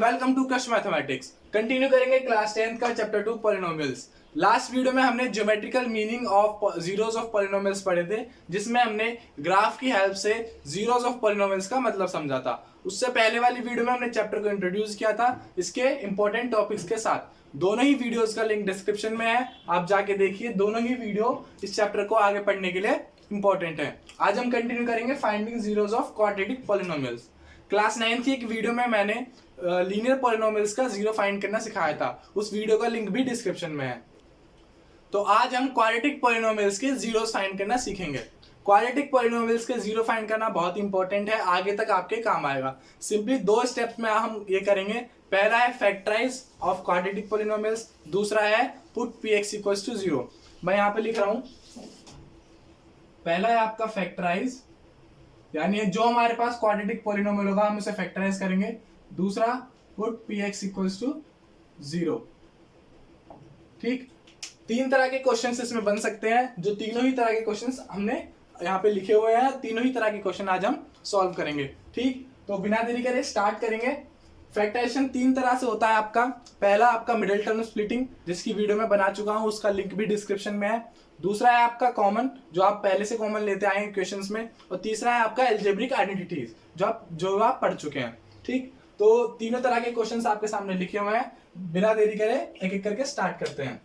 Welcome to crush mathematics. Continue करेंगे class 10 का chapter 2 polynomials. Last video में हमने geometrical meaning of zeros of polynomials पढ़े थे, जिसमें हमने ग्राफ की हेल्प से जीरोस ऑफ पॉलिनोमियल्स का मतलब समझा था। उससे पहले वाली वीडियो में हमने चैप्टर को इंट्रोड्यूस किया था इसके इंपॉर्टेंट टॉपिक्स के साथ। दोनों ही वीडियोस का लिंक डिस्क्रिप्शन में है, आप जाके देखिए। दोनों ही वीडियो इस चैप्टर को आगे पढ़ने के लिए इंपॉर्टेंट है। आज हम कंटिन्यू करेंगे finding zeros of quadratic polynomials. Class 9 की एक वीडियो में मैंने लीनियर पॉलिनोमियल्स का जीरो फाइंड करना सिखाया था, उस वीडियो का लिंक भी डिस्क्रिप्शन में है। तो आज हम क्वाड्रेटिक पॉलिनोमियल्स के जीरो फाइंड करना सीखेंगे। क्वाड्रेटिक पॉलिनोमियल्स के जीरो फाइंड करना बहुत इंपॉर्टेंट है, आगे तक आपके काम आएगा। सिंपली दो स्टेप्स में हम ये करेंगे। पहला है फैक्टराइज ऑफ क्वाड्रेटिक पॉलिनोमियल्स, दूसरा है पुट px इक्वल्स टू 0। मैं यहाँ पे लिख रहा हूं, पहला है आपका फैक्टराइज, यानी जो हमारे पास क्वाड्रेटिक पॉलिनोमियल होगा हम उसे फैक्टराइज करेंगे। दूसरा पुट px इक्वल्स टू 0। ठीक, तीन तरह के क्वेश्चंस इसमें बन सकते हैं, जो तीनों ही तरह के क्वेश्चंस हमने यहाँ पे लिखे हुए हैं। तीनों ही तरह के क्वेश्चन आज हम सॉल्व करेंगे। ठीक, तो बिना देरी करे स्टार्ट करेंगे। फैक्टराइजेशन तीन तरह से होता है आपका। पहला आपका मिडिल टर्म स्प्लिटिंग, जिसकी वीडियो में बना चुका हूं, उसका लिंक भी डिस्क्रिप्शन में है। दूसरा है आपका कॉमन, जो आप पहले से कॉमन लेते आए हैं क्वेश्चंस में। और तीसरा है आपका एल्जेब्रिक आइडेंटिटीज, जो आप पढ़ चुके हैं। ठीक, तो तीनों तरह के क्वेश्चंस आपके सामने लिखे हुए हैं। बिना देरी करे एक एक करके स्टार्ट करते हैं।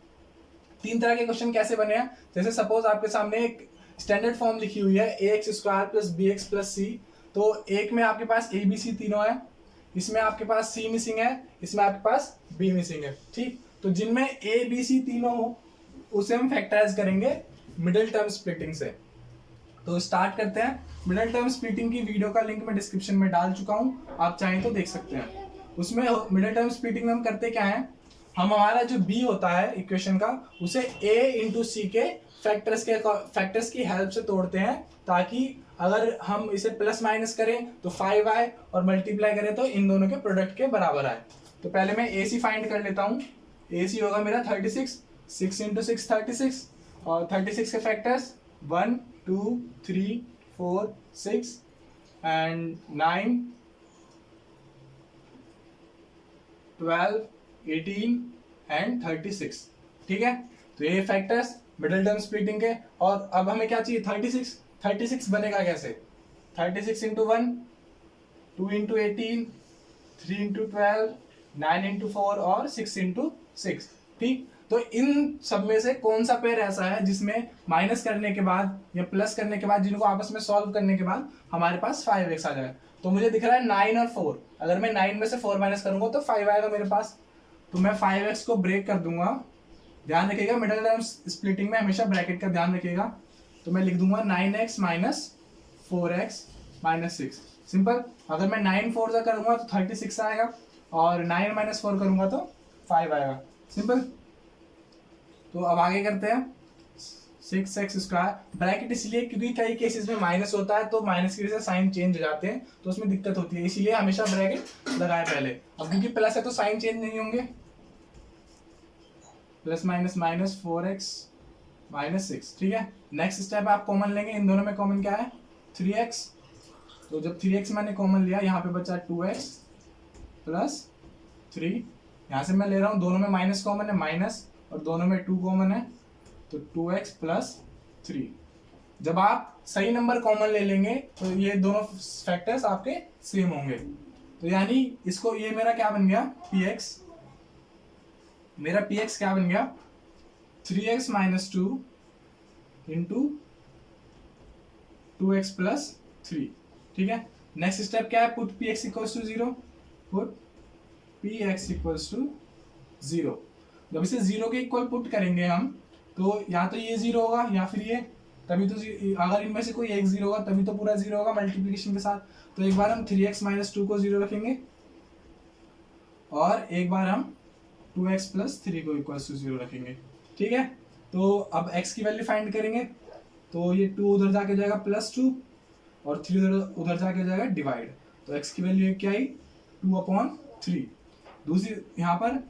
तीन तरह के क्वेश्चन कैसे बने हैं, जैसे सपोज आपके सामने एक स्टैंडर्ड फॉर्म लिखी हुई है ax² + bx + c। तो एक में आपके पास a b c तीनों है, इसमें आपके पास c मिसिंग है, इसमें आपके पास b मिसिंग है। ठीक, तो जिनमें a b c तीनों हो उसे हम फैक्टराइज करेंगे मिडिल टर्म स्प्लिटिंग से। तो स्टार्ट करते हैं। मिडिल टर्म स्प्लिटिंग की वीडियो का लिंक मैं डिस्क्रिप्शन में डाल चुका हूं, आप चाहें तो देख सकते हैं। उसमें मिडिल टर्म स्प्लिटिंग में हम करते क्या है, हम हमारा जो b होता है इक्वेशन का, उसे a इंटू सी के फैक्टर्स की हेल्प से तोड़ते हैं, ताकि अगर हम इसे प्लस माइनस करें तो 5 आए और मल्टीप्लाई करें तो इन दोनों के प्रोडक्ट के बराबर आए। तो पहले मैं AC फाइंड कर लेता हूँ। AC होगा मेरा 36, 6 इंटू 6 36, और 36 के फैक्टर्स 1 2 3 4 6 एंड 9 12 18 एंड 36। ठीक है, तो ये फैक्टर्स मिडिल टर्म स्प्लिटिंग के। और अब हमें क्या चाहिए, 36 बनेगा कैसे, 36 इंटू 1, 2 इंटू 18, 3 इंटू 12, 9 इंटू 4 और 6 इंटू 6। ठीक, तो इन सब में से कौन सा पेयर ऐसा है जिसमें माइनस करने के बाद या प्लस करने के बाद, जिनको आपस में सॉल्व करने के बाद हमारे पास 5x आ जाए। तो मुझे दिख रहा है 9 और 4, अगर मैं 9 में से 4 माइनस करूंगा तो 5 आएगा मेरे पास। तो मैं 5x को ब्रेक कर दूंगा। ध्यान रखिएगा, मिडिल टर्म स्प्लिटिंग में हमेशा ब्रैकेट का ध्यान रखिएगा। तो मैं लिख दूंगा 9x - 4x - 6। सिंपल, अगर मैं 9 4 जा करूंगा तो 36 आएगा, और 9 - 4 करूंगा तो 5 आएगा। सिंपल। तो अब आगे करते हैं। 6x², ब्रैकेट इसलिए क्योंकि कई केसेस में माइनस होता है, तो माइनस की वजह से साइन चेंज हो जाते हैं, तो उसमें दिक्कत होती है, इसीलिए हमेशा ब्रैकेट लगाए पहले। अब क्योंकि प्लस है तो साइन चेंज नहीं होंगे। Plus minus minus 4x - 6। ठीक है, नेक्स्ट स्टेप आप कॉमन लेंगे। इन दोनों में कॉमन क्या है, 3x। तो जब 3x मैंने कॉमन लिया, यहाँ पे बचा 2x + 3। यहाँ से मैं ले रहा हूँ, दोनों में माइनस कॉमन है, माइनस, और दोनों में 2 कॉमन है, तो 2x + 3। जब आप सही नंबर कॉमन ले लेंगे तो ये दोनों फैक्टर्स आपके सेम होंगे। तो यानी इसको, ये मेरा क्या बन गया, px। मेरा px क्या बन गया, 3x - 2 इंटू 2x + 3। ठीक है, नेक्स्ट स्टेप क्या है, put px equals to 0। Put px equals to 0। जब इसे 0 के इक्वल पुट करेंगे हम, तो या तो ये 0 होगा या फिर ये, तभी तो अगर इनमें से कोई एक 0 होगा तभी तो पूरा 0 होगा मल्टीप्लिकेशन के साथ। तो एक बार हम 3x - 2 को 0 रखेंगे, और एक बार हम 2x + 3 को इक्वल्स टू 0 रखेंगे। ठीक है, तो अब x की वैल्यू फाइंड करेंगे। तो ये 2 उधर जाके जाएगा +2, और 3 उधर जाके जाएगा डिवाइड। तो x की वैल्यू क्या आई, 2/3। दूसरी यहाँ पर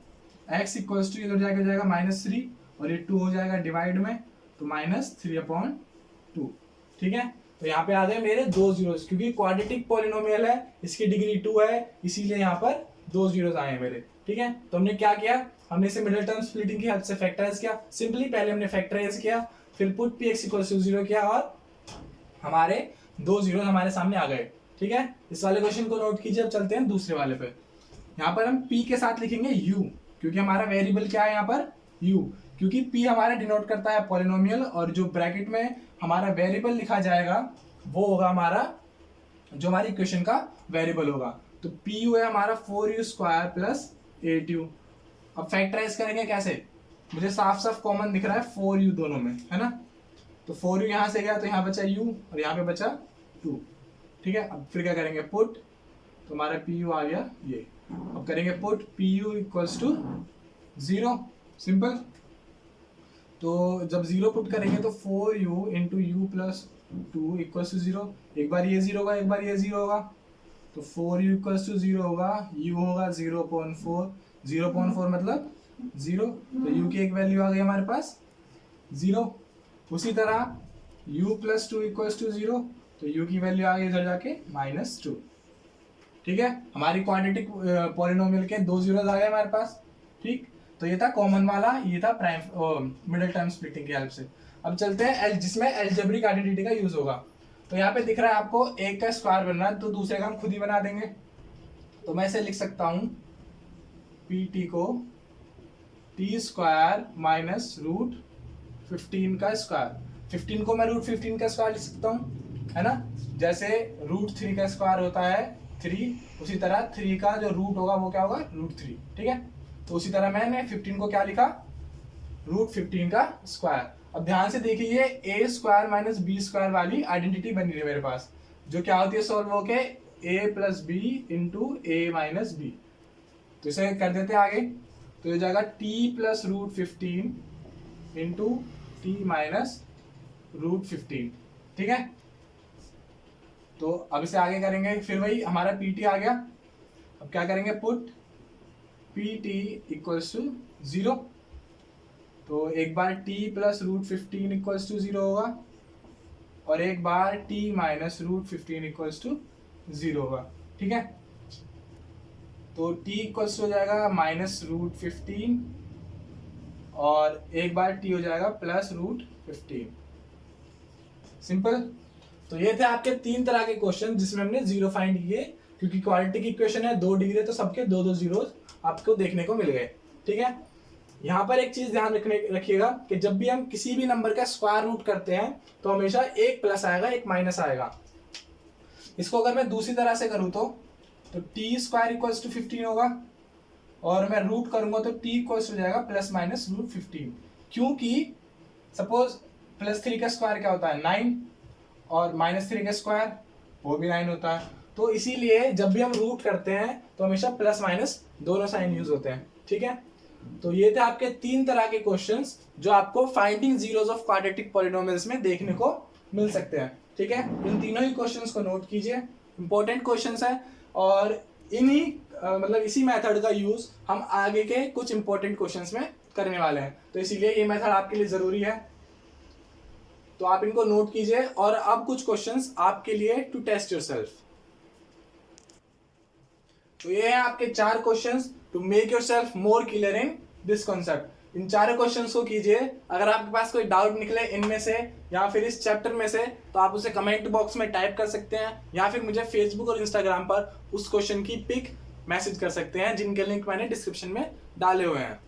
x इक्वल्स टू इधर जाके जाएगा -3, और ये 2 हो जाएगा डिवाइड में, तो -3/2। ठीक है, तो यहाँ पे आ गए मेरे 2 जीरोस, क्योंकि क्वाड्रेटिक पॉलिनोमियल है, इसकी डिग्री 2 है, इसीलिए यहाँ पर दो जीरोस आए हैं मेरे, ठीक है। तो हमने क्या किया, हमने इसे मिडिल टर्म स्प्लिटिंग की हेल्प से फैक्टराइज किया। सिंपली पहले हमने फैक्टराइज किया, फिर put P X equal to 0 किया और हमारे दो जीरो हमारे सामने आ गए, ठीक है। इस वाले क्वेश्चन को नोट कीजिए। अब चलते हैं दूसरे वाले पे। यहाँ पर हम p के साथ लिखेंगे u, क्योंकि हमारा वेरिएबल क्या है यहाँ पर u, क्योंकि p हमारा डिनोट करता है पॉलिनोमियल, और जो ब्रैकेट में हमारा वेरिएबल लिखा जाएगा वो होगा हमारा जो हमारी इक्वेशन का वेरिएबल होगा। तो pu है हमारा 4u स्क्वायर प्लस 8u। अब फैक्टराइज करेंगे कैसे, मुझे साफ साफ कॉमन दिख रहा है 4u दोनों में, है ना। तो 4u यहाँ से गया तो यहाँ बचा u और यहाँ पे बचा 2, ठीक है। अब फिर क्या करेंगे, पुट, तो हमारा pu आ गया ये। अब करेंगे put pu equals to 0, simple. तो जब 0 पुट करेंगे तो 4u into U plus 2 equals to 0। एक बार ये 0 होगा, एक बार ये 0 होगा, तो 4u इक्वल्स टू 0 होगा, u होगा 0.4, 0.4 मतलब 0, तो u की एक वैल्यू आ गई हमारे पास 0। उसी तरह u प्लस 2 इक्वल्स टू 0, तो u की वैल्यू आ गई इधर जाके -2, ठीक है। हमारी क्वाड्रेटिक पॉलिनोमियल के दो जीरोस आ गए हमारे पास, ठीक। तो ये था कॉमन वाला, ये था प्राइम मिडिल टर्म स्प्लिटिंग की हेल्प से। अब चलते हैं जिसमें अलजेब्रिक आइडेंटिटी का यूज होगा। तो यहाँ पे दिख रहा है आपको एक का स्क्वायर बनना है, तो दूसरे का हम खुद ही बना देंगे। तो मैं इसे लिख सकता हूँ pt को t स्क्वायर माइनस रूट 15 का स्क्वायर। 15 को मैं रूट 15 का स्क्वायर लिख सकता हूँ, है ना। जैसे रूट 3 का स्क्वायर होता है 3, उसी तरह 3 का जो रूट होगा वो क्या होगा, रूट 3, ठीक है। तो उसी तरह मैंने 15 को क्या लिखा, रूट 15 का स्क्वायर। अब ध्यान से देखिए ये ए स्क्वायर माइनस बी स्क्वायर वाली आइडेंटिटी बनी है मेरे पास, जो क्या होती है सॉल्व होके A plus B into A minus B. तो इसे कर देते हैं आगे, तो ये जाएगा T plus root 15 into T minus root 15, ठीक है। तो अब इसे आगे करेंगे, फिर वही हमारा pt आ गया। अब क्या करेंगे, पुट pt इक्वल्स टू 0, तो एक बार t plus root 15 equals to 0 होगा और एक बार t minus root 15 equals to 0 होगा, ठीक है। तो t इक्वल्स हो जाएगा माइनस रूट 15 और एक बार t हो जाएगा प्लस रूट 15, सिंपल। तो ये थे आपके 3 तरह के क्वेश्चन जिसमें हमने जीरो फाइंड किए, क्योंकि क्वाड्रेटिक इक्वेशन है 2 डिग्री, तो सबके 2-2 जीरोस आपको देखने को मिल गए, ठीक है। यहाँ पर एक चीज ध्यान रखिएगा कि जब भी हम किसी भी नंबर का स्क्वायर रूट करते हैं तो हमेशा एक प्लस आएगा, एक माइनस आएगा। इसको अगर मैं दूसरी तरह से करूँ तो टी स्क्वायर इक्वल्स टू 15 होगा और मैं रूट करूंगा तो टी इक्वल्स हो जाएगा प्लस माइनस रूट 15, क्योंकि सपोज +3 का स्क्वायर क्या होता है 9 और -3 का स्क्वायर वो भी 9 होता है। तो इसीलिए जब भी हम रूट करते हैं तो हमेशा प्लस माइनस दोनों साइन यूज होते हैं, ठीक है। तो ये थे आपके 3 तरह के क्वेश्चंस जो आपको finding zeros of quadratic polynomials में देखने को मिल सकते हैं, ठीक है। इन तीनों ही क्वेश्चंस को नोट कीजिए, इंपॉर्टेंट क्वेश्चंस है और इन्हीं मतलब इसी मेथड का यूज हम आगे के कुछ इंपॉर्टेंट क्वेश्चंस में करने वाले हैं, तो इसीलिए ये मेथड आपके लिए जरूरी है। तो आप इनको नोट कीजिए और अब कुछ क्वेश्चंस आपके लिए टू टेस्ट योरसेल्फ। तो ये है आपके 4 questions to make yourself more clear in this concept. इन 4 क्वेश्चंस को कीजिए। अगर आपके पास कोई डाउट निकले इनमें से या फिर इस चैप्टर में से तो आप उसे कमेंट बॉक्स में टाइप कर सकते हैं या फिर मुझे फेसबुक और इंस्टाग्राम पर उस क्वेश्चन की पिक मैसेज कर सकते हैं, जिनके लिंक मैंने डिस्क्रिप्शन में डाले हुए हैं।